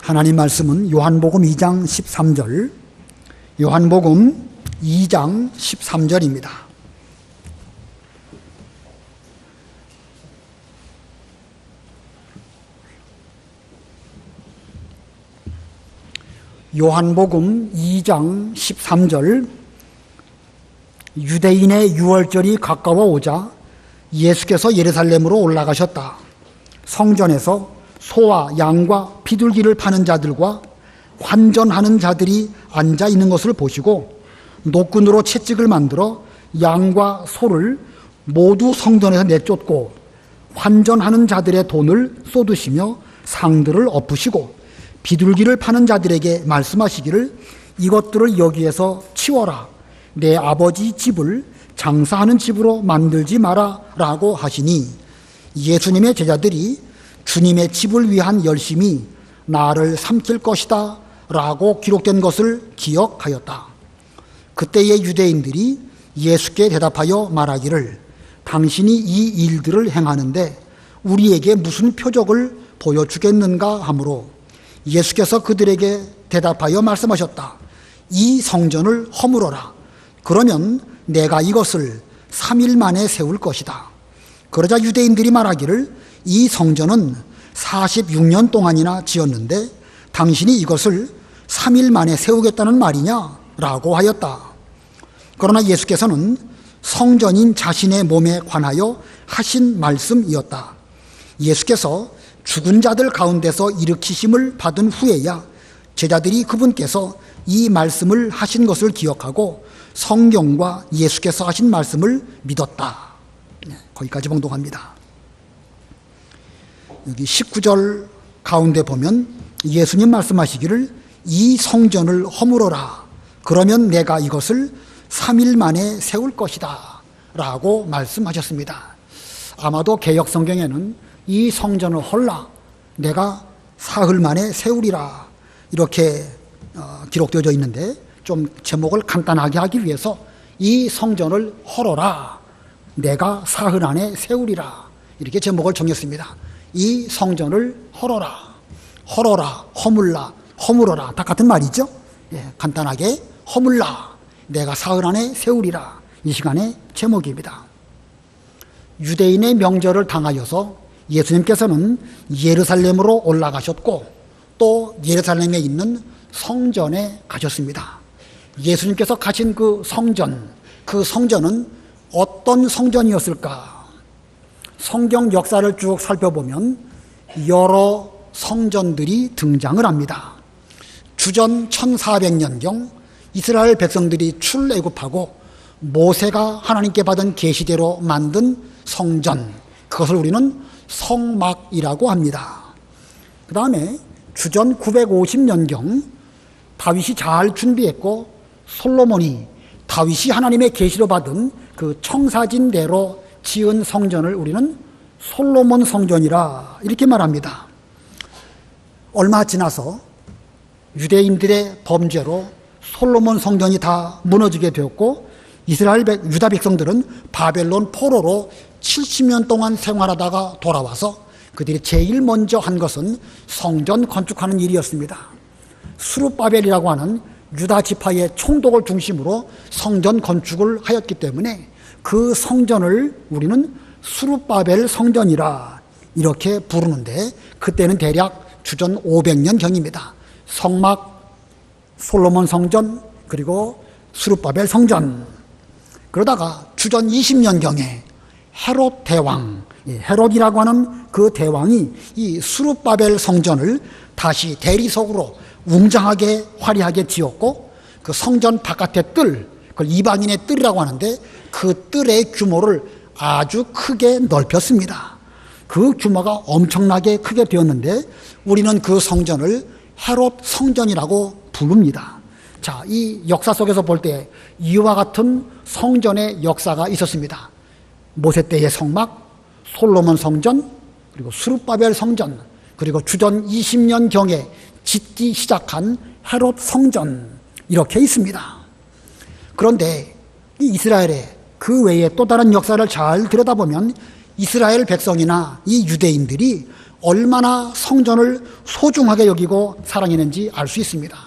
하나님 말씀은 요한복음 2장 13절, 요한복음 2장 13절입니다. 요한복음 2장 13절, 유대인의 유월절이 가까워 오자 예수께서 예루살렘으로 올라가셨다. 성전에서 소와 양과 비둘기를 파는 자들과 환전하는 자들이 앉아 있는 것을 보시고 노끈으로 채찍을 만들어 양과 소를 모두 성전에서 내쫓고 환전하는 자들의 돈을 쏟으시며 상들을 엎으시고 비둘기를 파는 자들에게 말씀하시기를 이것들을 여기에서 치워라. 내 아버지 집을 장사하는 집으로 만들지 마라 라고 하시니 예수님의 제자들이 주님의 집을 위한 열심이 나를 삼킬 것이다 라고 기록된 것을 기억하였다. 그때의 유대인들이 예수께 대답하여 말하기를 당신이 이 일들을 행하는데 우리에게 무슨 표적을 보여주겠는가 하므로 예수께서 그들에게 대답하여 말씀하셨다. 이 성전을 허물어라. 그러면 내가 이것을 3일 만에 세울 것이다. 그러자 유대인들이 말하기를 이 성전은 46년 동안이나 지었는데 당신이 이것을 3일 만에 세우겠다는 말이냐? 라고 하였다. 그러나 예수께서는 성전인 자신의 몸에 관하여 하신 말씀이었다. 예수께서 죽은 자들 가운데서 일으키심을 받은 후에야 제자들이 그분께서 이 말씀을 하신 것을 기억하고 성경과 예수께서 하신 말씀을 믿었다. 거기까지 봉독합니다. 여기 19절 가운데 보면 예수님 말씀하시기를 이 성전을 허물어라. 그러면 내가 이것을 3일 만에 세울 것이다 라고 말씀하셨습니다. 아마도 개역 성경에는 이 성전을 헐라 내가 사흘 만에 세우리라 이렇게 기록되어져 있는데 좀 제목을 간단하게 하기 위해서 이 성전을 헐어라 내가 사흘 안에 세우리라 이렇게 제목을 정했습니다. 이 성전을 헐어라, 헐어라, 허물어라 다 같은 말이죠. 간단하게 허물라 내가 사흘 안에 세우리라 이 시간의 제목입니다. 유대인의 명절을 당하여서 예수님께서는 예루살렘으로 올라가셨고 또 예루살렘에 있는 성전에 가셨습니다. 예수님께서 가신 그 성전은 어떤 성전이었을까? 성경 역사를 쭉 살펴보면 여러 성전들이 등장을 합니다. 주전 1400년경 이스라엘 백성들이 출애굽하고 모세가 하나님께 받은 계시대로 만든 성전, 그것을 우리는 성막이라고 합니다. 그 다음에 주전 950년경 다윗이 잘 준비했고 솔로몬이 다윗이 하나님의 계시로 받은 그 청사진대로 지은 성전을 우리는 솔로몬 성전이라 이렇게 말합니다. 얼마 지나서 유대인들의 범죄로 솔로몬 성전이 다 무너지게 되었고 유다 백성들은 바벨론 포로로 70년 동안 생활하다가 돌아와서 그들이 제일 먼저 한 것은 성전 건축하는 일이었습니다. 스룹바벨이라고 하는 유다 지파의 총독을 중심으로 성전 건축을 하였기 때문에 그 성전을 우리는 스룹바벨 성전이라 이렇게 부르는데 그때는 대략 주전 500년경입니다. 성막, 솔로몬 성전, 그리고 스룹바벨 성전. 그러다가 주전 20년경에 헤롯 대왕, 헤롯이라고 하는 그 대왕이 이 스룹바벨 성전을 다시 대리석으로 웅장하게 화려하게 지었고 그 성전 바깥의 뜰, 그걸 이방인의 뜰이라고 하는데 그 뜰의 규모를 아주 크게 넓혔습니다. 그 규모가 엄청나게 크게 되었는데 우리는 그 성전을 헤롯 성전이라고 부릅니다. 자, 이 역사 속에서 볼 때 이와 같은 성전의 역사가 있었습니다. 모세 때의 성막, 솔로몬 성전, 그리고 스룹바벨 성전, 그리고 주전 20년경에 짓기 시작한 헤롯 성전 이렇게 있습니다. 그런데 이 이스라엘의 그 외에 또 다른 역사를 잘 들여다보면 이스라엘 백성이나 이 유대인들이 얼마나 성전을 소중하게 여기고 사랑했는지 알 수 있습니다.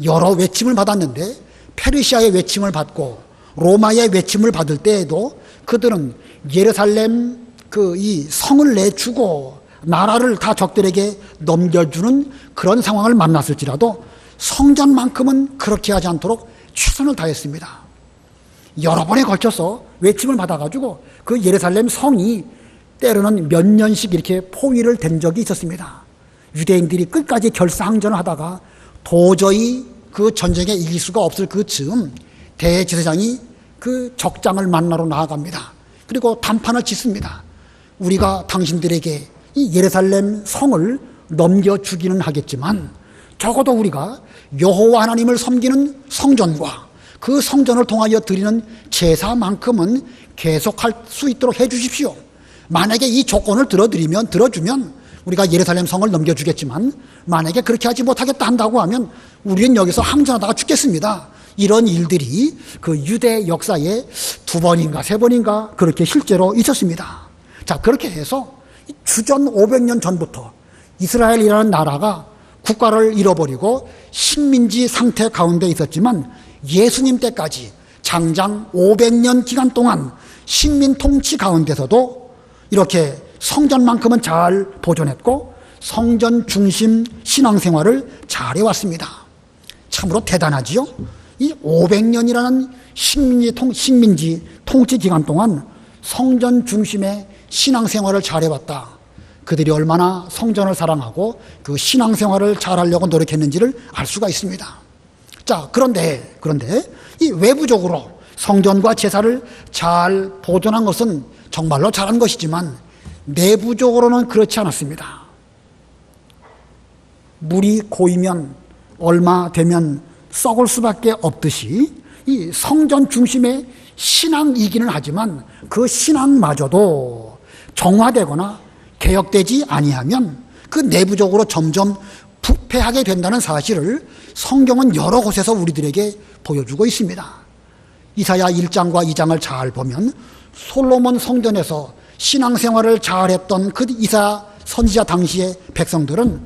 여러 외침을 받았는데 페르시아의 외침을 받고 로마의 외침을 받을 때에도 그들은 예루살렘 이 성을 내주고 나라를 다 적들에게 넘겨주는 그런 상황을 만났을지라도 성전만큼은 그렇게 하지 않도록 최선을 다했습니다. 여러 번에 걸쳐서 외침을 받아가지고 그 예루살렘 성이 때로는 몇 년씩 이렇게 포위를 된 적이 있었습니다. 유대인들이 끝까지 결사항전을 하다가 도저히 그 전쟁에 이길 수가 없을 그 즈음 대제사장이 그 적장을 만나러 나아갑니다. 그리고 단판을 짓습니다. 우리가 당신들에게 이 예루살렘 성을 넘겨주기는 하겠지만 적어도 우리가 여호와 하나님을 섬기는 성전과 그 성전을 통하여 드리는 제사만큼은 계속할 수 있도록 해 주십시오. 만약에 이 조건을 들어주면 우리가 예루살렘 성을 넘겨주겠지만 만약에 그렇게 하지 못하겠다 한다고 하면 우리는 여기서 항전하다가 죽겠습니다. 이런 일들이 그 유대 역사에 2번인가 3번인가 그렇게 실제로 있었습니다. 자, 그렇게 해서 주전 500년 전부터 이스라엘이라는 나라가 국가를 잃어버리고 식민지 상태 가운데 있었지만 예수님 때까지 장장 500년 기간 동안 식민 통치 가운데서도 이렇게 성전만큼은 잘 보존했고 성전 중심 신앙생활을 잘 해왔습니다. 참으로 대단하지요. 이 500년이라는 식민지 통치 기간 동안 성전 중심의 신앙생활을 잘 해왔다. 그들이 얼마나 성전을 사랑하고 그 신앙생활을 잘하려고 노력했는지를 알 수가 있습니다. 자, 그런데 이 외부적으로 성전과 제사를 잘 보존한 것은 정말로 잘한 것이지만 내부적으로는 그렇지 않았습니다. 물이 고이면 얼마 되면 썩을 수밖에 없듯이 이 성전 중심의 신앙이기는 하지만 그 신앙마저도 정화되거나 개혁되지 아니하면 그 내부적으로 점점 부패하게 된다는 사실을 성경은 여러 곳에서 우리들에게 보여주고 있습니다. 이사야 1장과 2장을 잘 보면 솔로몬 성전에서 신앙생활을 잘했던 그 이사 선지자 당시의 백성들은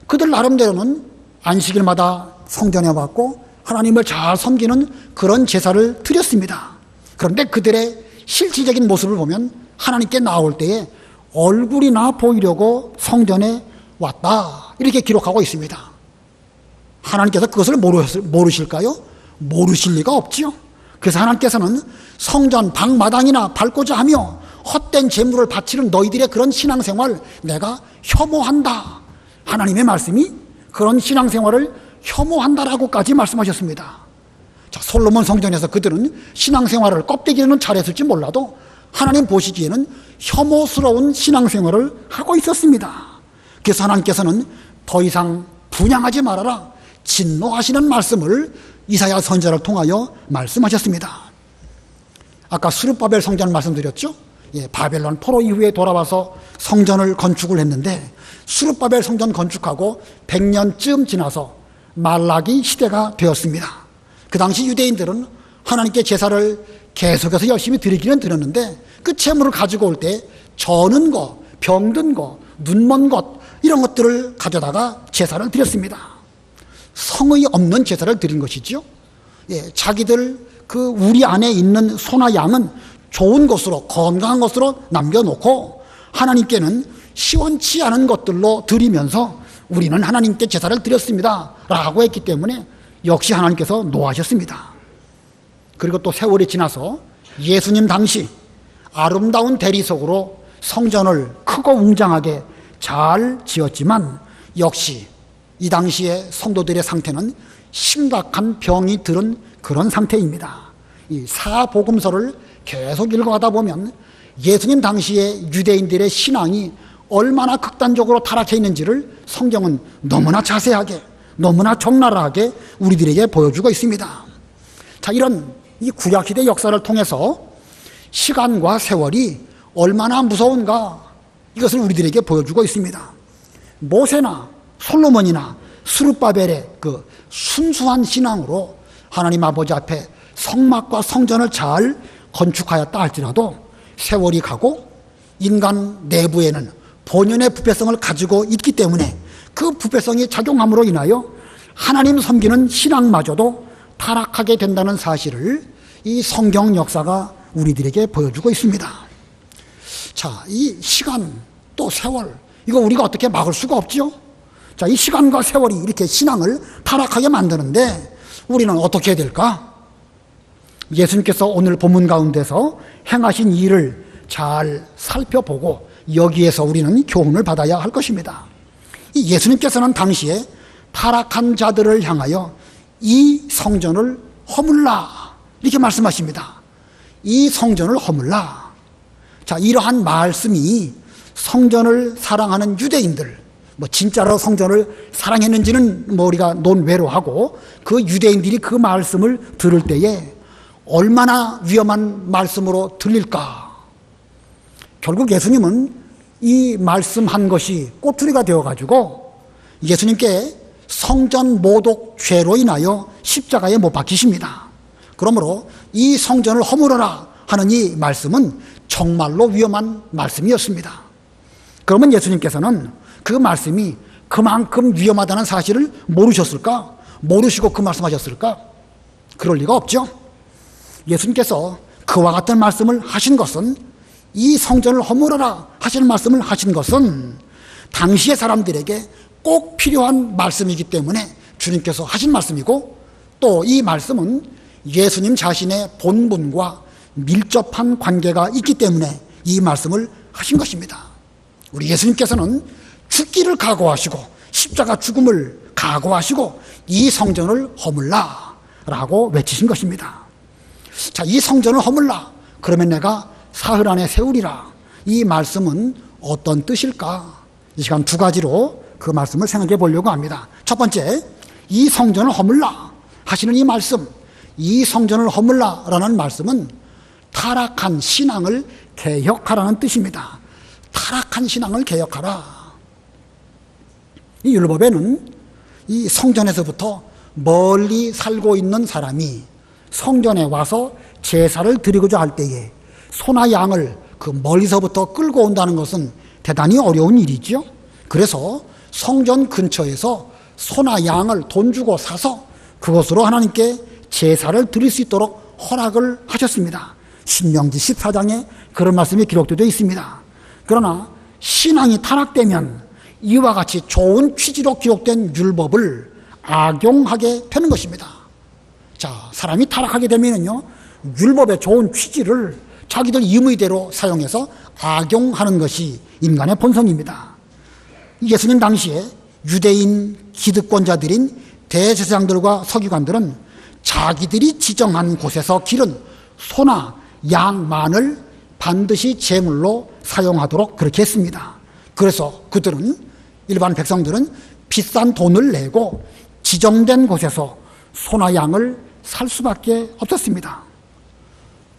그들 나름대로는 안식일마다 성전에 왔고 하나님을 잘 섬기는 그런 제사를 드렸습니다. 그런데 그들의 실질적인 모습을 보면 하나님께 나올 때에 얼굴이나 보이려고 성전에 왔다 이렇게 기록하고 있습니다. 하나님께서 그것을 모르실까요? 모르실 리가 없지요. 그래서 하나님께서는 성전 방마당이나 밟고자 하며 헛된 재물을 바치는 너희들의 그런 신앙생활 내가 혐오한다. 하나님의 말씀이 그런 신앙생활을 혐오한다라고까지 말씀하셨습니다. 자, 솔로몬 성전에서 그들은 신앙생활을 껍데기는 잘했을지 몰라도 하나님 보시기에는 혐오스러운 신앙생활을 하고 있었습니다. 그래서 하나님께서는 더 이상 분향하지 말아라 진노하시는 말씀을 이사야 선지자를 통하여 말씀하셨습니다. 아까 스룹바벨 성전 말씀드렸죠? 예, 바벨론 포로 이후에 돌아와서 성전을 건축을 했는데 스룹바벨 성전 건축하고 100년쯤 지나서 말라기 시대가 되었습니다. 그 당시 유대인들은 하나님께 제사를 계속해서 열심히 드리기는 드렸는데 그 재물을 가지고 올 때 저는 것, 병든 것, 눈먼 것 이런 것들을 가져다가 제사를 드렸습니다. 성의 없는 제사를 드린 것이죠. 예, 자기들 그 우리 안에 있는 소나 양은 좋은 것으로 건강한 것으로 남겨놓고 하나님께는 시원치 않은 것들로 드리면서 우리는 하나님께 제사를 드렸습니다 라고 했기 때문에 역시 하나님께서 노하셨습니다. 그리고 또 세월이 지나서 예수님 당시 아름다운 대리석으로 성전을 크고 웅장하게 잘 지었지만 역시 이 당시의 성도들의 상태는 심각한 병이 들은 그런 상태입니다. 이 사복음서를 계속 읽어가다 보면 예수님 당시의 유대인들의 신앙이 얼마나 극단적으로 타락해 있는지를 성경은 너무나 자세하게 너무나 적나라하게 우리들에게 보여주고 있습니다. 자, 이런 이 구약시대 역사를 통해서 시간과 세월이 얼마나 무서운가 이것을 우리들에게 보여주고 있습니다. 모세나 솔로몬이나 스룹바벨의 그 순수한 신앙으로 하나님 아버지 앞에 성막과 성전을 잘 건축하였다 할지라도 세월이 가고 인간 내부에는 본연의 부패성을 가지고 있기 때문에 그 부패성이 작용함으로 인하여 하나님 섬기는 신앙마저도 타락하게 된다는 사실을 이 성경 역사가 우리들에게 보여주고 있습니다. 자, 이 시간 또 세월, 이거 우리가 어떻게 막을 수가 없죠? 자, 이 시간과 세월이 이렇게 신앙을 타락하게 만드는데 우리는 어떻게 해야 될까? 예수님께서 오늘 본문 가운데서 행하신 일을 잘 살펴보고 여기에서 우리는 교훈을 받아야 할 것입니다. 이 예수님께서는 당시에 타락한 자들을 향하여 이 성전을 허물라 이렇게 말씀하십니다. 이 성전을 허물라. 자, 이러한 말씀이 성전을 사랑하는 유대인들, 진짜로 성전을 사랑했는지는 우리가 논외로 하고 그 유대인들이 그 말씀을 들을 때에 얼마나 위험한 말씀으로 들릴까. 결국 예수님은 이 말씀한 것이 꼬투리가 되어가지고 예수님께 성전 모독 죄로 인하여 십자가에 못 박히십니다. 그러므로 이 성전을 허물어라 하는 이 말씀은 정말로 위험한 말씀이었습니다. 그러면 예수님께서는 그 말씀이 그만큼 위험하다는 사실을 모르셨을까? 모르시고 그 말씀하셨을까? 그럴 리가 없죠. 예수님께서 그와 같은 말씀을 하신 것은, 이 성전을 허물어라 하시는 말씀을 하신 것은 당시의 사람들에게 꼭 필요한 말씀이기 때문에 주님께서 하신 말씀이고, 또 이 말씀은 예수님 자신의 본분과 밀접한 관계가 있기 때문에 이 말씀을 하신 것입니다. 우리 예수님께서는 죽기를 각오하시고 십자가 죽음을 각오하시고 이 성전을 허물라 라고 외치신 것입니다. 자, 이 성전을 허물라, 그러면 내가 사흘 안에 세우리라, 이 말씀은 어떤 뜻일까? 이 시간 두 가지로 그 말씀을 생각해 보려고 합니다. 첫 번째, 이 성전을 허물라 하시는 이 말씀, 이 성전을 허물라 라는 말씀은 타락한 신앙을 개혁하라는 뜻입니다. 타락한 신앙을 개혁하라. 이 율법에는 이 성전에서부터 멀리 살고 있는 사람이 성전에 와서 제사를 드리고자 할 때에 소나 양을 그 멀리서부터 끌고 온다는 것은 대단히 어려운 일이죠. 그래서 성전 근처에서 소나 양을 돈 주고 사서 그것으로 하나님께 제사를 드릴 수 있도록 허락을 하셨습니다. 신명기 14장에 그런 말씀이 기록되어 있습니다. 그러나 신앙이 타락되면 이와 같이 좋은 취지로 기록된 율법을 악용하게 되는 것입니다. 자, 사람이 타락하게 되면요, 율법의 좋은 취지를 자기들 임의대로 사용해서 악용하는 것이 인간의 본성입니다. 예수님 당시에 유대인 기득권자들인 대제사장들과 서기관들은 자기들이 지정한 곳에서 기른 소나 양만을 반드시 제물로 사용하도록 그렇게 했습니다. 그래서 그들은, 일반 백성들은 비싼 돈을 내고 지정된 곳에서 소나 양을 살 수밖에 없었습니다.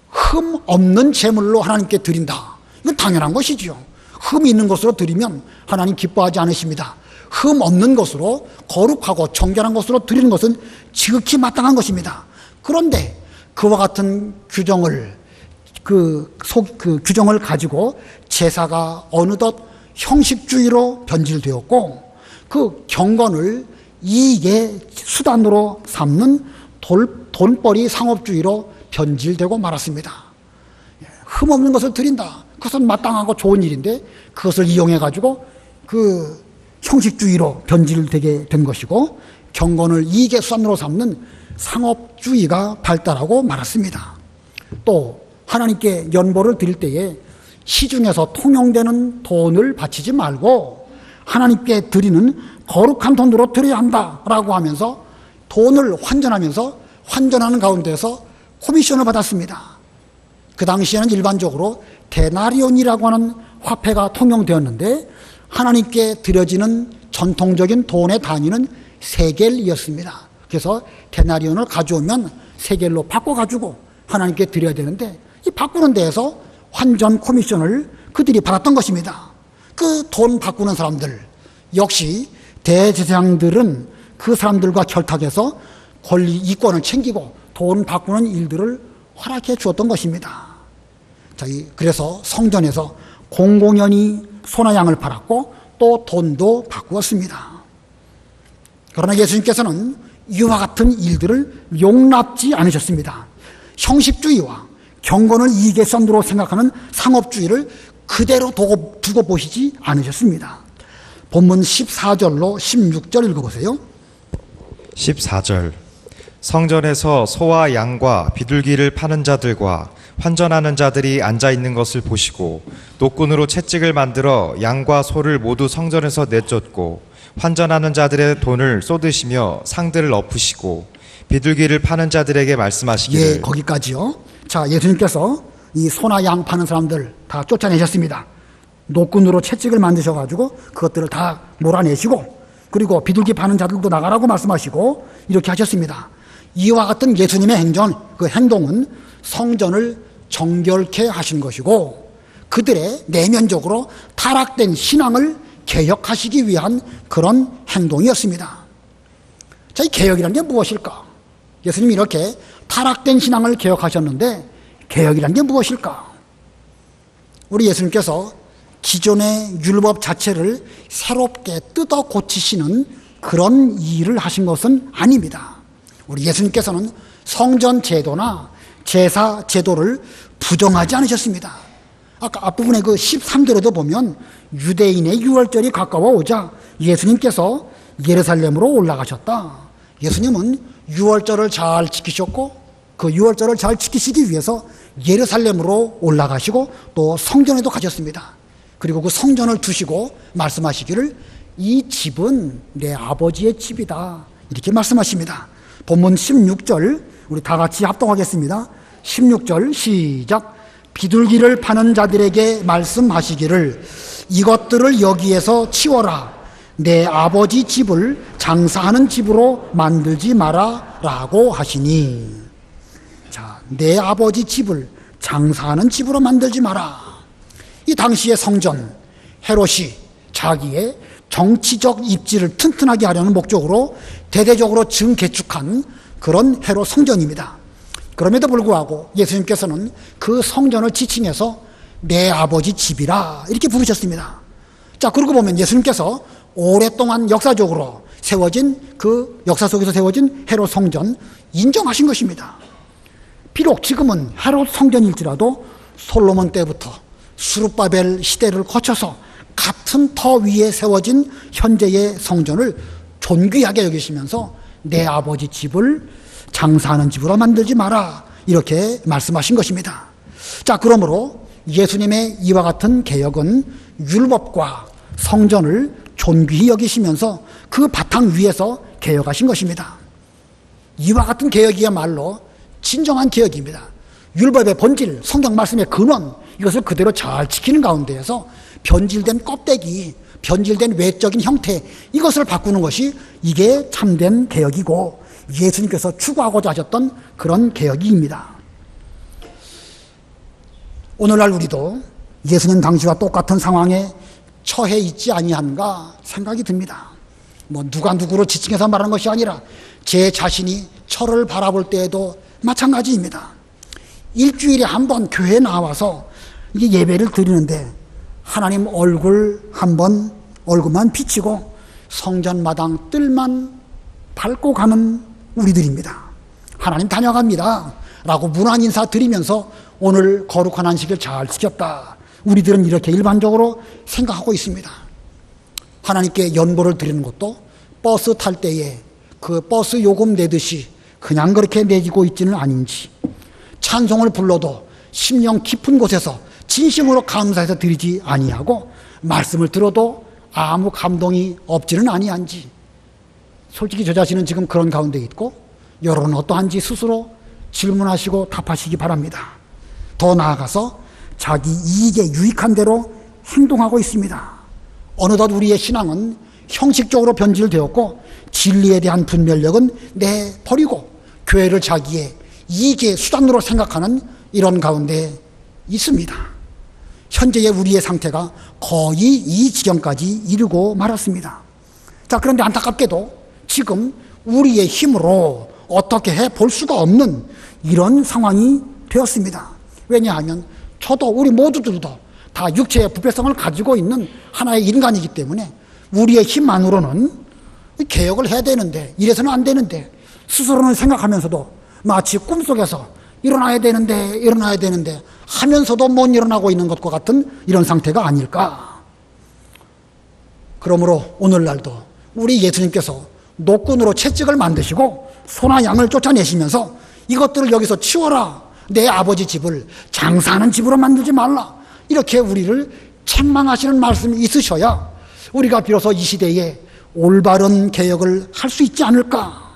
흠 없는 제물로 하나님께 드린다, 이건 당연한 것이죠. 흠이 있는 것으로 드리면 하나님 기뻐하지 않으십니다. 흠 없는 것으로, 거룩하고 정결한 것으로 드리는 것은 지극히 마땅한 것입니다. 그런데 그와 같은 규정을 규정을 가지고 제사가 어느덧 형식주의로 변질되었고, 그 경건을 이익의 수단으로 삼는 돈벌이 상업주의로 변질되고 말았습니다. 흠없는 것을 드린다, 그것은 마땅하고 좋은 일인데 그것을 이용해 가지고 그 형식주의로 변질되게 된 것이고, 경건을 이익의 수단으로 삼는 상업주의가 발달하고 말았습니다. 또 하나님께 연보를 드릴 때에 시중에서 통용되는 돈을 바치지 말고 하나님께 드리는 거룩한 돈으로 드려야 한다라고 하면서 돈을 환전하면서 환전하는 가운데서 코미션을 받았습니다. 그 당시에는 일반적으로 데나리온이라고 하는 화폐가 통용되었는데 하나님께 드려지는 전통적인 돈의 단위는 세겔이었습니다. 그래서 데나리온을 가져오면 세겔로 바꿔가지고 하나님께 드려야 되는데, 이 바꾸는 데에서 환전 코미션을 그들이 받았던 것입니다. 그 돈 바꾸는 사람들 역시 대제사장들은 그 사람들과 결탁해서 권리 이권을 챙기고 돈 바꾸는 일들을 허락해 주었던 것입니다. 자, 그래서 성전에서 공공연히 소나 양을 팔았고 또 돈도 바꾸었습니다. 그러나 예수님께서는 이와 같은 일들을 용납지 않으셨습니다. 형식주의와 경건을 이익의 선두로 생각하는 상업주의를 그대로 두고 보시지 않으셨습니다. 본문 14절로 16절 읽어보세요. 14절 성전에서 소와 양과 비둘기를 파는 자들과 환전하는 자들이 앉아 있는 것을 보시고 노끈으로 채찍을 만들어 양과 소를 모두 성전에서 내쫓고 환전하는 자들의 돈을 쏟으시며 상들을 엎으시고 비둘기를 파는 자들에게 말씀하시기를. 예, 거기까지요. 자, 예수님께서 이 소나 양 파는 사람들 다 쫓아내셨습니다. 노끈으로 채찍을 만드셔가지고 그것들을 다 몰아내시고, 그리고 비둘기 파는 자들도 나가라고 말씀하시고 이렇게 하셨습니다. 이와 같은 예수님의 그 행동은 성전을 정결케 하신 것이고 그들의 내면적으로 타락된 신앙을 개혁하시기 위한 그런 행동이었습니다. 자, 이 개혁이라는 게 무엇일까? 예수님이 이렇게 타락된 신앙을 개혁하셨는데 개혁이라는 게 무엇일까? 우리 예수님께서 기존의 율법 자체를 새롭게 뜯어 고치시는 그런 일을 하신 것은 아닙니다. 우리 예수님께서는 성전 제도나 제사 제도를 부정하지 않으셨습니다. 아까 앞부분에 그 13절에도 보면 유대인의 유월절이 가까워 오자 예수님께서 예루살렘으로 올라가셨다. 예수님은 유월절을 잘 지키셨고 그 유월절을 잘 지키시기 위해서 예루살렘으로 올라가시고 또 성전에도 가셨습니다. 그리고 그 성전을 두시고 말씀하시기를 이 집은 내 아버지의 집이다, 이렇게 말씀하십니다. 본문 16절 우리 다 같이 합동하겠습니다. 16절 시작. 비둘기를 파는 자들에게 말씀하시기를 이것들을 여기에서 치워라, 내 아버지 집을 장사하는 집으로 만들지 마라 라고 하시니. 자, 내 아버지 집을 장사하는 집으로 만들지 마라. 이 당시의 성전, 헤롯이 자기의 정치적 입지를 튼튼하게 하려는 목적으로 대대적으로 증개축한 그런 헤롯 성전입니다. 그럼에도 불구하고 예수님께서는 그 성전을 지칭해서 내 아버지 집이라 이렇게 부르셨습니다. 자, 그러고 보면 예수님께서 오랫동안 역사적으로 세워진 그 역사 속에서 세워진 헤롯 성전 인정하신 것입니다. 비록 지금은 헤롯 성전일지라도 솔로몬 때부터 수룹바벨 시대를 거쳐서 같은 터 위에 세워진 현재의 성전을 존귀하게 여기시면서 내 아버지 집을 장사하는 집으로 만들지 마라, 이렇게 말씀하신 것입니다. 자, 그러므로 예수님의 이와 같은 개혁은 율법과 성전을 존귀히 여기시면서 그 바탕 위에서 개혁하신 것입니다. 이와 같은 개혁이야말로 진정한 개혁입니다. 율법의 본질, 성경 말씀의 근원, 이것을 그대로 잘 지키는 가운데에서 변질된 껍데기, 변질된 외적인 형태, 이것을 바꾸는 것이 이게 참된 개혁이고 예수님께서 추구하고자 하셨던 그런 개혁입니다. 오늘날 우리도 예수님 당시와 똑같은 상황에 처해 있지 아니한가 생각이 듭니다. 뭐 누가 누구로 지칭해서 말하는 것이 아니라 제 자신이 저를 바라볼 때에도 마찬가지입니다. 일주일에 한 번 교회에 나와서 이게 예배를 드리는데 하나님 얼굴만 비치고 성전 마당 뜰만 밟고 가는 우리들입니다. 하나님 다녀갑니다 라고 문안 인사 드리면서 오늘 거룩한 안식일 잘 지켰다, 우리들은 이렇게 일반적으로 생각하고 있습니다. 하나님께 연보를 드리는 것도 버스 탈 때에 그 버스 요금 내듯이 그냥 그렇게 내지고 있지는 아닌지, 찬송을 불러도 심령 깊은 곳에서 진심으로 감사해서 드리지 아니하고 말씀을 들어도 아무 감동이 없지는 아니한지, 솔직히 저 자신은 지금 그런 가운데 있고 여러분은 어떠한지 스스로 질문하시고 답하시기 바랍니다. 더 나아가서 자기 이익에 유익한 대로 행동하고 있습니다. 어느덧 우리의 신앙은 형식적으로 변질되었고 진리에 대한 분별력은 내버리고 교회를 자기의 이익의 수단으로 생각하는 이런 가운데 있습니다. 현재의 우리의 상태가 거의 이 지경까지 이르고 말았습니다. 자, 그런데 안타깝게도 지금 우리의 힘으로 어떻게 해볼 수가 없는 이런 상황이 되었습니다. 왜냐하면 저도 우리 모두들도 다 육체의 부패성을 가지고 있는 하나의 인간이기 때문에 우리의 힘만으로는 개혁을 해야 되는데, 이래서는 안 되는데, 스스로는 생각하면서도 마치 꿈속에서 일어나야 되는데 하면서도 못 일어나고 있는 것과 같은 이런 상태가 아닐까. 그러므로 오늘날도 우리 예수님께서 노끈으로 채찍을 만드시고 소나 양을 쫓아내시면서 이것들을 여기서 치워라, 내 아버지 집을 장사하는 집으로 만들지 말라, 이렇게 우리를 책망하시는 말씀이 있으셔야 우리가 비로소 이 시대에 올바른 개혁을 할 수 있지 않을까.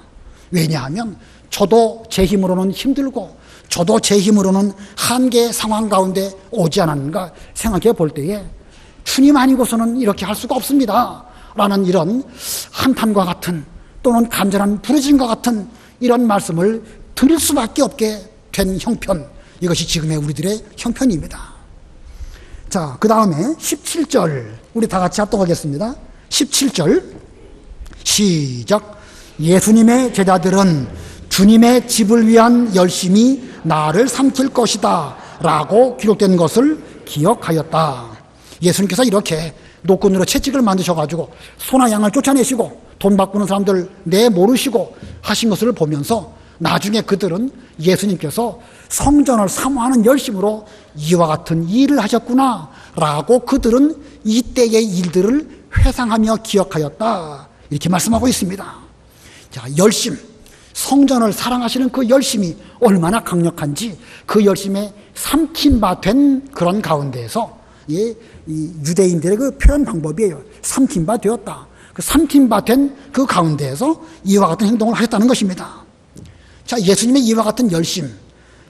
왜냐하면 저도 제 힘으로는 힘들고 저도 제 힘으로는 한계 상황 가운데 오지 않았는가 생각해 볼 때에 주님 아니고서는 이렇게 할 수가 없습니다 라는 이런 한탄과 같은, 또는 간절한 부르짖음과 같은 이런 말씀을 드릴 수밖에 없게 된 형편, 이것이 지금의 우리들의 형편입니다. 자, 그 다음에 17절 우리 다 같이 합독하겠습니다. 17절 시작. 예수님의 제자들은 주님의 집을 위한 열심이 나를 삼킬 것이다 라고 기록된 것을 기억하였다. 예수님께서 이렇게 노끈으로 채찍을 만드셔가지고 소나 양을 쫓아내시고 돈 바꾸는 사람들 내모르시고 하신 것을 보면서 나중에 그들은 예수님께서 성전을 사모하는 열심으로 이와 같은 일을 하셨구나 라고 그들은 이때의 일들을 회상하며 기억하였다, 이렇게 말씀하고 있습니다. 자, 열심, 성전을 사랑하시는 그 열심이 얼마나 강력한지 그 열심에 삼킨 바 된 그런 가운데에서 이 유대인들의 그 표현 방법이에요. 삼킨 바 되었다. 그 삼킨 바 된 그 가운데에서 이와 같은 행동을 하셨다는 것입니다. 자, 예수님의 이와 같은 열심,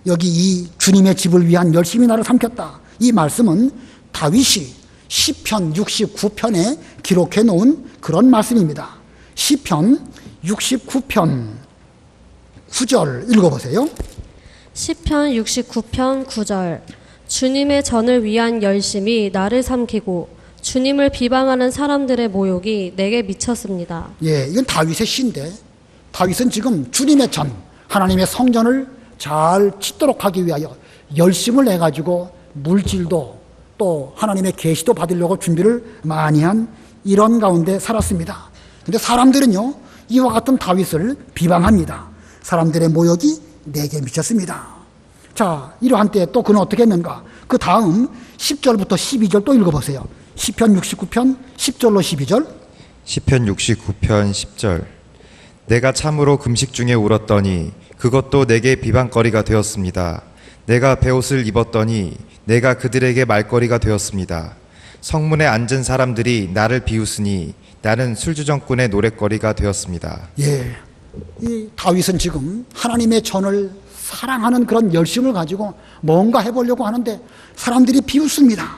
여기 이 주님의 집을 위한 열심이 나를 삼켰다, 이 말씀은 다윗이 시편 69편에 기록해 놓은 그런 말씀입니다. 시편 69편 9절 읽어보세요. 시편 69편 9절. 주님의 전을 위한 열심이 나를 삼키고 주님을 비방하는 사람들의 모욕이 내게 미쳤습니다. 예, 이건 다윗의 시인데, 다윗은 지금 주님의 전, 하나님의 성전을 잘 짓도록 하기 위하여 열심을 내가지고 물질도 또 하나님의 계시도 받으려고 준비를 많이 한 이런 가운데 살았습니다. 근데 사람들은요, 이와 같은 다윗을 비방합니다. 사람들의 모욕이 내게 미쳤습니다. 자, 이러한 때에 또 그는 어떻게 했는가? 그 다음 10절부터 12절 또 읽어보세요. 시편 69편 10절로 12절. 시편 69편 10절. 내가 참으로 금식 중에 울었더니 그것도 내게 비방거리가 되었습니다. 내가 베옷을 입었더니 내가 그들에게 말거리가 되었습니다. 성문에 앉은 사람들이 나를 비웃으니 나는 술주정꾼의 노랫거리가 되었습니다. 예, 이 다윗은 지금 하나님의 전을 사랑하는 그런 열심을 가지고 뭔가 해보려고 하는데 사람들이 비웃습니다.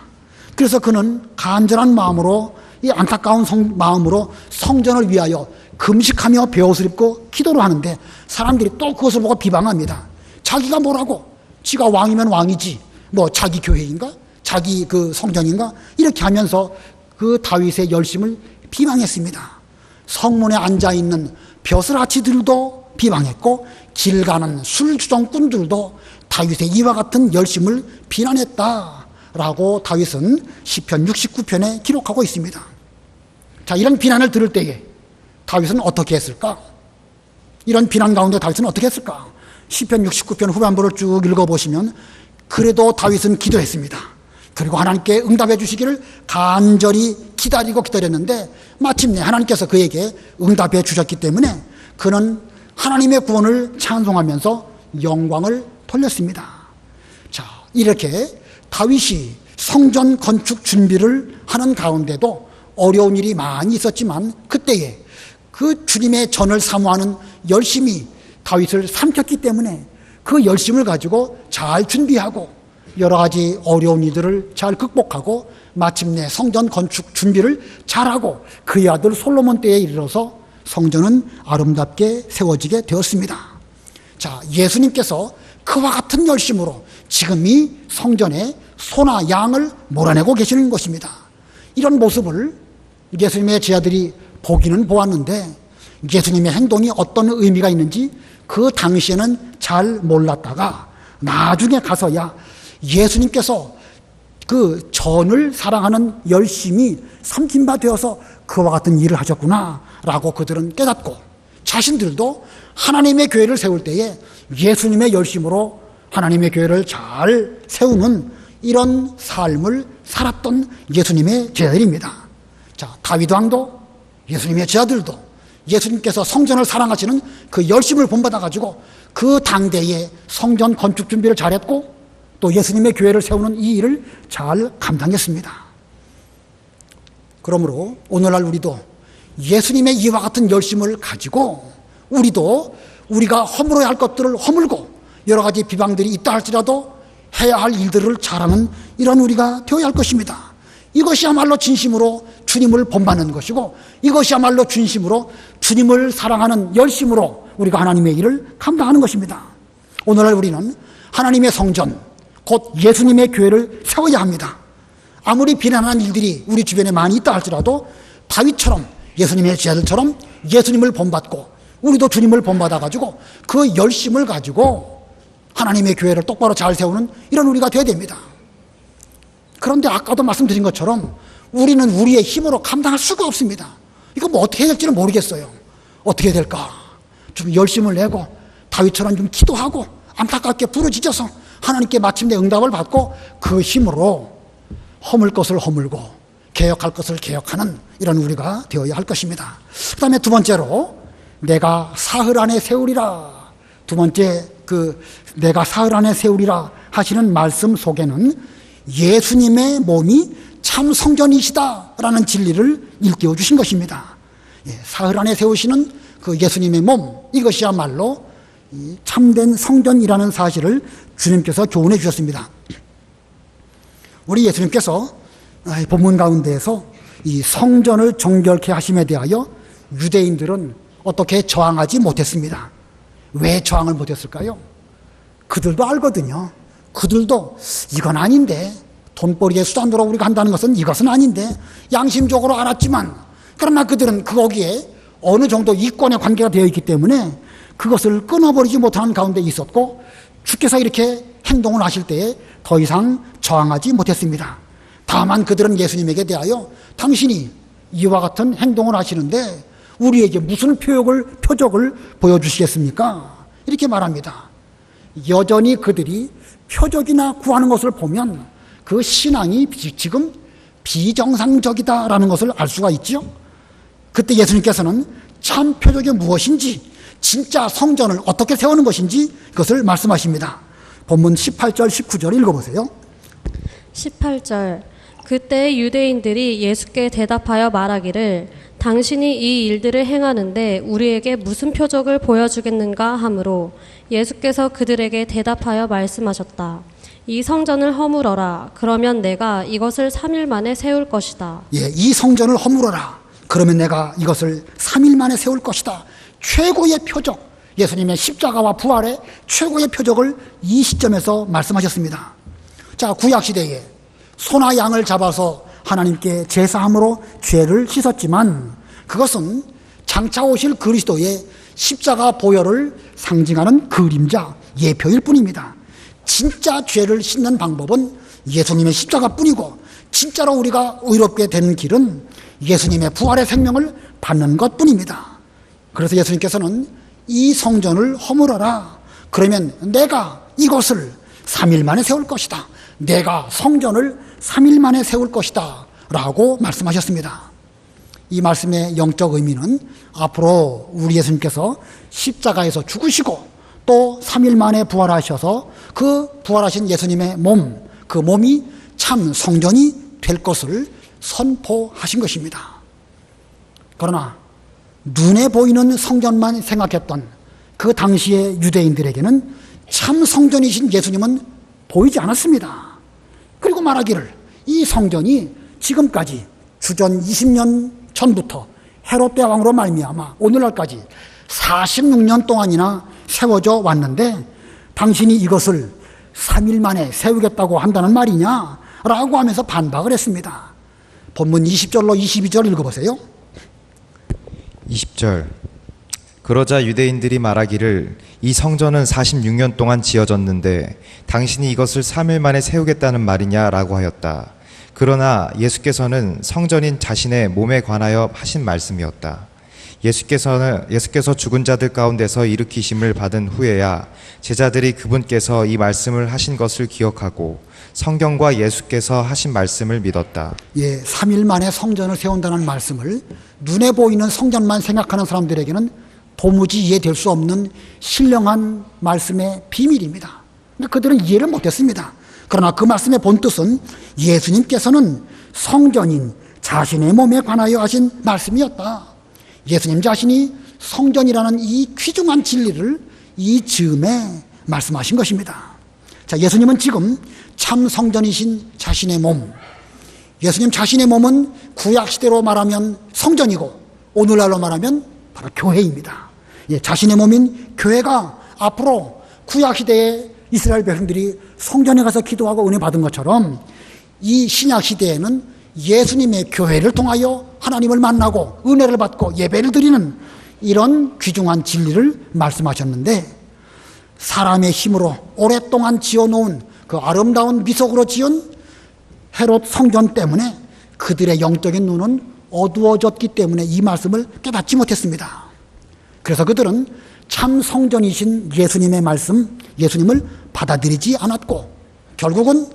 그래서 그는 간절한 마음으로, 이 안타까운 마음으로 성전을 위하여 금식하며 베옷을 입고 기도를 하는데 사람들이 또 그것을 보고 비방합니다. 자기가 뭐라고? 지가 왕이면 왕이지, 뭐 자기 교회인가? 자기 그 성전인가? 이렇게 하면서 그 다윗의 열심을 비방했습니다. 성문에 앉아있는 벼슬아치들도 비방했고 길 가는 술주정꾼들도 다윗의 이와 같은 열심을 비난했다라고 다윗은 시편 69편에 기록하고 있습니다. 자, 이런 비난을 들을 때에 다윗은 어떻게 했을까? 이런 비난 가운데 다윗은 어떻게 했을까? 시편 69편 후반부를 쭉 읽어보시면 그래도 다윗은 기도했습니다. 그리고 하나님께 응답해 주시기를 간절히 기다렸는데 마침내 하나님께서 그에게 응답해 주셨기 때문에 그는 하나님의 구원을 찬송하면서 영광을 돌렸습니다. 자, 이렇게 다윗이 성전 건축 준비를 하는 가운데도 어려운 일이 많이 있었지만 그때에 그 주님의 전을 사모하는 열심이 다윗을 삼켰기 때문에 그 열심을 가지고 잘 준비하고 여러 가지 어려운 이들을 잘 극복하고 마침내 성전 건축 준비를 잘하고 그의 아들 솔로몬 때에 이르러서 성전은 아름답게 세워지게 되었습니다. 자, 예수님께서 그와 같은 열심으로 지금 이 성전에 소나 양을 몰아내고 계시는 것입니다. 이런 모습을 예수님의 제자들이 보기는 보았는데 예수님의 행동이 어떤 의미가 있는지 그 당시에는 잘 몰랐다가 나중에 가서야 예수님께서 그 전을 사랑하는 열심이 삼킨 바 되어서 그와 같은 일을 하셨구나라고 그들은 깨닫고 자신들도 하나님의 교회를 세울 때에 예수님의 열심으로 하나님의 교회를 잘 세우는 이런 삶을 살았던 예수님의 제자들입니다. 자, 다윗 왕도 예수님의 제자들도 예수님께서 성전을 사랑하시는 그 열심을 본받아가지고 그 당대에 성전 건축 준비를 잘했고 또 예수님의 교회를 세우는 이 일을 잘 감당했습니다. 그러므로 오늘날 우리도 예수님의 이와 같은 열심을 가지고 우리도 우리가 허물어야 할 것들을 허물고 여러 가지 비방들이 있다 할지라도 해야 할 일들을 잘하는 이런 우리가 되어야 할 것입니다. 이것이야말로 진심으로 주님을 본받는 것이고 이것이야말로 진심으로 주님을 사랑하는 열심으로 우리가 하나님의 일을 감당하는 것입니다. 오늘날 우리는 하나님의 성전 곧 예수님의 교회를 세워야 합니다. 아무리 비난하는 일들이 우리 주변에 많이 있다 할지라도 다윗처럼 예수님의 제자들처럼 예수님을 본받고 우리도 주님을 본받아가지고 그 열심을 가지고 하나님의 교회를 똑바로 잘 세우는 이런 우리가 되어야 됩니다. 그런데 아까도 말씀드린 것처럼 우리는 우리의 힘으로 감당할 수가 없습니다. 이거 뭐 어떻게 해야 될지는 모르겠어요. 어떻게 해야 될까? 좀 열심을 내고 다윗처럼 좀 기도하고 안타깝게 부르짖어서 하나님께 마침내 응답을 받고 그 힘으로 허물 것을 허물고 개혁할 것을 개혁하는 이런 우리가 되어야 할 것입니다. 그 다음에 두 번째로 내가 사흘 안에 세우리라. 두 번째 내가 사흘 안에 세우리라 하시는 말씀 속에는 예수님의 몸이 참 성전이시다라는 진리를 일깨워 주신 것입니다. 사흘 안에 세우시는 그 예수님의 몸, 이것이야말로 참된 성전이라는 사실을 주님께서 교훈해 주셨습니다. 우리 예수님께서 본문 가운데에서 이 성전을 정결케 하심에 대하여 유대인들은 어떻게 저항하지 못했습니다. 왜 저항을 못했을까요? 그들도 알거든요. 그들도 이건 아닌데, 돈벌이의 수단으로 우리가 한다는 것은 이것은 아닌데, 양심적으로 알았지만 그러나 그들은 거기에 어느 정도 이권의 관계가 되어 있기 때문에 그것을 끊어버리지 못하는 가운데 있었고 주께서 이렇게 행동을 하실 때에 더 이상 저항하지 못했습니다. 다만 그들은 예수님에게 대하여 당신이 이와 같은 행동을 하시는데 우리에게 무슨 표적을 보여주시겠습니까? 이렇게 말합니다. 여전히 그들이 표적이나 구하는 것을 보면 그 신앙이 지금 비정상적이다라는 것을 알 수가 있죠. 그때 예수님께서는 참 표적이 무엇인지, 진짜 성전을 어떻게 세우는 것인지 그것을 말씀하십니다. 본문 18절 19절 읽어보세요. 18절 그때 유대인들이 예수께 대답하여 말하기를 당신이 이 일들을 행하는데 우리에게 무슨 표적을 보여주겠는가 하므로 예수께서 그들에게 대답하여 말씀하셨다. 이 성전을 허물어라. 그러면 내가 이것을 3일 만에 세울 것이다. 이 성전을 허물어라. 그러면 내가 이것을 3일 만에 세울 것이다. 최고의 표적, 예수님의 십자가와 부활의 최고의 표적을 이 시점에서 말씀하셨습니다. 자, 구약시대에 소나 양을 잡아서 하나님께 제사함으로 죄를 씻었지만 그것은 장차 오실 그리스도의 십자가 보혈을 상징하는 그림자, 예표일 뿐입니다. 진짜 죄를 씻는 방법은 예수님의 십자가뿐이고 진짜로 우리가 의롭게 되는 길은 예수님의 부활의 생명을 받는 것뿐입니다. 그래서 예수님께서는 이 성전을 허물어라. 그러면 내가 이것을 3일 만에 세울 것이다. 내가 성전을 3일 만에 세울 것이다 라고 말씀하셨습니다. 이 말씀의 영적 의미는 앞으로 우리 예수님께서 십자가에서 죽으시고 또 3일 만에 부활하셔서 그 부활하신 예수님의 몸, 그 몸이 참 성전이 될 것을 선포하신 것입니다. 그러나 눈에 보이는 성전만 생각했던 그 당시의 유대인들에게는 참 성전이신 예수님은 보이지 않았습니다. 그리고 말하기를 이 성전이 지금까지 주전 20년 전부터 헤롯 대왕으로 말미암아 오늘날까지 46년 동안이나 세워져 왔는데 당신이 이것을 3일 만에 세우겠다고 한다는 말이냐? 라고 하면서 반박을 했습니다. 본문 20절로 22절 읽어보세요. 20절 그러자 유대인들이 말하기를 이 성전은 46년 동안 지어졌는데 당신이 이것을 3일 만에 세우겠다는 말이냐라고 하였다. 그러나 예수께서는 성전인 자신의 몸에 관하여 하신 말씀이었다. 예수께서 죽은 자들 가운데서 일으키심을 받은 후에야 제자들이 그분께서 이 말씀을 하신 것을 기억하고 성경과 예수께서 하신 말씀을 믿었다. 3일 만에 성전을 세운다는 말씀을 눈에 보이는 성전만 생각하는 사람들에게는 도무지 이해될 수 없는 신령한 말씀의 비밀입니다. 그들은 이해를 못했습니다. 그러나 그 말씀의 본뜻은 예수님께서는 성전인 자신의 몸에 관하여 하신 말씀이었다. 예수님 자신이 성전이라는 이 귀중한 진리를 이 즈음에 말씀하신 것입니다. 자, 예수님은 지금 참 성전이신 자신의 몸, 예수님 자신의 몸은 구약시대로 말하면 성전이고 오늘날로 말하면 바로 교회입니다. 자신의 몸인 교회가 앞으로 구약시대에 이스라엘 백성들이 성전에 가서 기도하고 은혜 받은 것처럼 이 신약시대에는 예수님의 교회를 통하여 하나님을 만나고 은혜를 받고 예배를 드리는 이런 귀중한 진리를 말씀하셨는데, 사람의 힘으로 오랫동안 지어놓은 그 아름다운 미석으로 지은 헤롯 성전 때문에 그들의 영적인 눈은 어두워졌기 때문에 이 말씀을 깨닫지 못했습니다. 그래서 그들은 참 성전이신 예수님의 말씀, 예수님을 받아들이지 않았고 결국은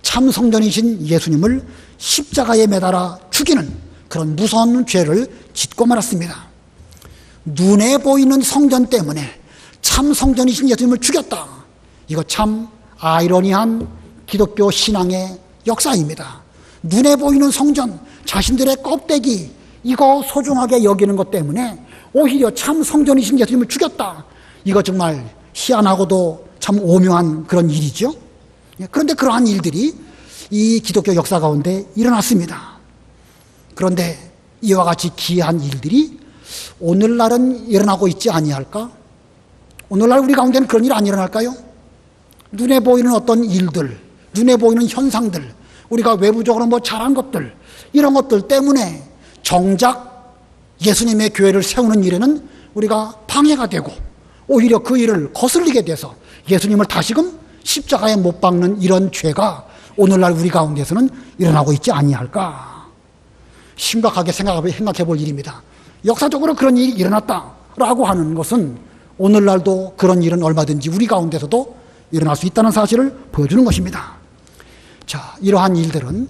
참 성전이신 예수님을 십자가에 매달아 죽이는 그런 무서운 죄를 짓고 말았습니다. 눈에 보이는 성전 때문에 참 성전이신 예수님을 죽였다. 이거 참 아이러니한 기독교 신앙의 역사입니다. 눈에 보이는 성전, 자신들의 껍데기, 이거 소중하게 여기는 것 때문에 오히려 참 성전이신 예수님을 죽였다. 이거 정말 희한하고도 참 오묘한 그런 일이죠. 그런데 그러한 일들이 이 기독교 역사 가운데 일어났습니다. 그런데 이와 같이 기이한 일들이 오늘날은 일어나고 있지 아니할까? 오늘날 우리 가운데는 그런 일 안 일어날까요? 눈에 보이는 어떤 일들, 눈에 보이는 현상들, 우리가 외부적으로 뭐 잘한 것들, 이런 것들 때문에 정작 예수님의 교회를 세우는 일에는 우리가 방해가 되고 오히려 그 일을 거슬리게 돼서 예수님을 다시금 십자가에 못 박는 이런 죄가 오늘날 우리 가운데서는 일어나고 있지 아니할까? 심각하게 생각해 볼 일입니다. 역사적으로 그런 일이 일어났다라고 하는 것은 오늘날도 그런 일은 얼마든지 우리 가운데서도 일어날 수 있다는 사실을 보여주는 것입니다. 자, 이러한 일들은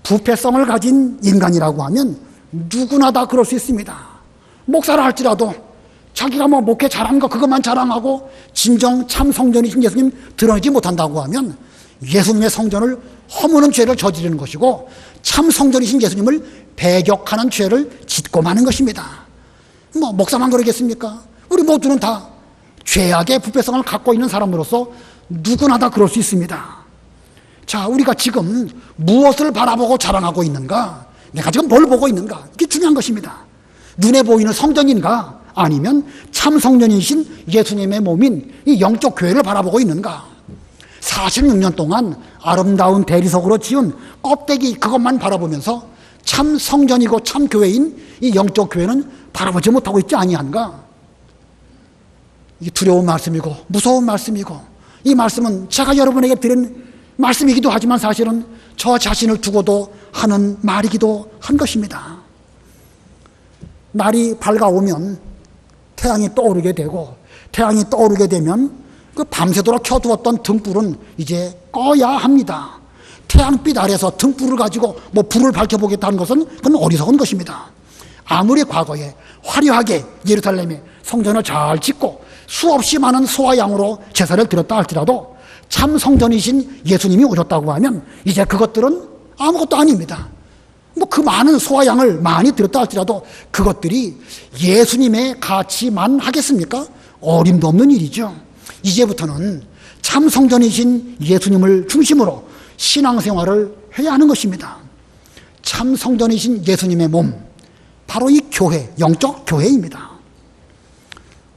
부패성을 가진 인간이라고 하면 누구나 다 그럴 수 있습니다. 목사를 할지라도 자기가 뭐 목회 잘한 거 그것만 자랑하고 진정 참 성전이신 예수님 드러내지 못한다고 하면 예수님의 성전을 허무는 죄를 저지르는 것이고 참 성전이신 예수님을 배격하는 죄를 짓고 마는 것입니다. 뭐 목사만 그러겠습니까? 우리 모두는 다 죄악의 부패성을 갖고 있는 사람으로서 누구나 다 그럴 수 있습니다. 자, 우리가 지금 무엇을 바라보고 자랑하고 있는가? 내가 지금 뭘 보고 있는가? 이게 중요한 것입니다. 눈에 보이는 성전인가? 아니면 참 성전이신 예수님의 몸인 이 영적 교회를 바라보고 있는가? 46년 동안 아름다운 대리석으로 지은 껍데기 그것만 바라보면서 참 성전이고 참 교회인 이 영적 교회는 바라보지 못하고 있지 아니한가? 이게 두려운 말씀이고 무서운 말씀이고, 이 말씀은 제가 여러분에게 드린 말씀이기도 하지만 사실은 저 자신을 두고도 하는 말이기도 한 것입니다. 날이 밝아오면 태양이 떠오르게 되고, 태양이 떠오르게 되면 그 밤새도록 켜두었던 등불은 이제 꺼야 합니다. 태양빛 아래서 등불을 가지고 뭐 불을 밝혀보겠다는 것은 그건 어리석은 것입니다. 아무리 과거에 화려하게 예루살렘에 성전을 잘 짓고 수없이 많은 소와 양으로 제사를 드렸다 할지라도 참 성전이신 예수님이 오셨다고 하면 이제 그것들은 아무것도 아닙니다. 뭐 그 많은 소와 양을 많이 드렸다 할지라도 그것들이 예수님의 가치만 하겠습니까? 어림도 없는 일이죠. 이제부터는 참 성전이신 예수님을 중심으로 신앙생활을 해야 하는 것입니다. 참 성전이신 예수님의 몸, 바로 이 교회, 영적 교회입니다.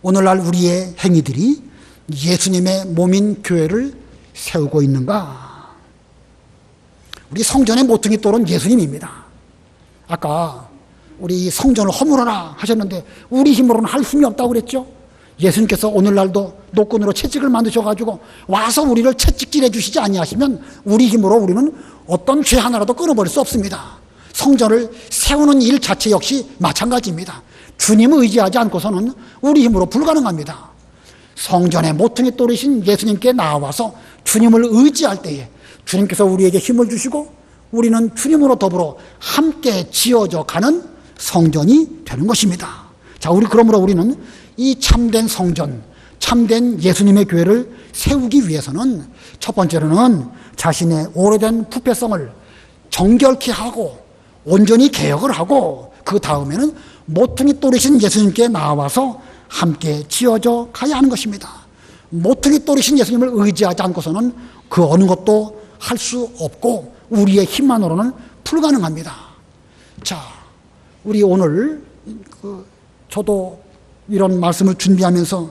오늘날 우리의 행위들이 예수님의 몸인 교회를 세우고 있는가? 우리 성전의 모퉁이 돌은 예수님입니다. 아까 우리 성전을 허물어라 하셨는데 우리 힘으로는 할 힘이 없다고 그랬죠. 예수님께서 오늘날도 노끈으로 채찍을 만드셔가지고 와서 우리를 채찍질해 주시지 아니하시면 우리 힘으로 우리는 어떤 죄 하나라도 끊어버릴 수 없습니다. 성전을 세우는 일 자체 역시 마찬가지입니다. 주님을 의지하지 않고서는 우리 힘으로 불가능합니다. 성전의 모퉁이 돌이신 예수님께 나와서 주님을 의지할 때에 주님께서 우리에게 힘을 주시고 우리는 주님으로 더불어 함께 지어져 가는 성전이 되는 것입니다. 자, 그러므로 우리는 이 참된 성전, 참된 예수님의 교회를 세우기 위해서는 첫 번째로는 자신의 오래된 부패성을 정결케 하고 온전히 개혁을 하고 그 다음에는 모퉁이 돌이신 예수님께 나와서 함께 지어져 가야 하는 것입니다. 모퉁이 돌이신 예수님을 의지하지 않고서는 그 어느 것도 할 수 없고 우리의 힘만으로는 불가능합니다. 자, 우리 오늘 저도 이런 말씀을 준비하면서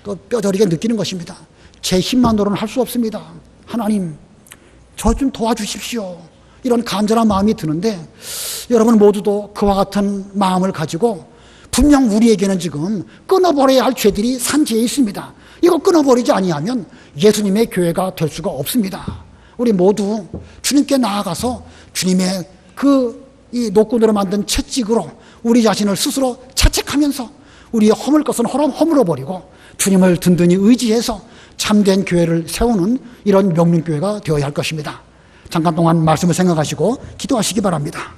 또 뼈저리게 느끼는 것입니다. 제 힘만으로는 할 수 없습니다. 하나님, 저 좀 도와주십시오. 이런 간절한 마음이 드는데 여러분 모두도 그와 같은 마음을 가지고 분명 우리에게는 지금 끊어버려야 할 죄들이 산지에 있습니다. 이거 끊어버리지 아니하면 예수님의 교회가 될 수가 없습니다. 우리 모두 주님께 나아가서 주님의 이 노끈으로 만든 채찍으로 우리 자신을 스스로 자책하면서 우리의 허물 것은 허물어버리고 주님을 든든히 의지해서 참된 교회를 세우는 이런 명륜교회가 되어야 할 것입니다. 잠깐 동안 말씀을 생각하시고 기도하시기 바랍니다.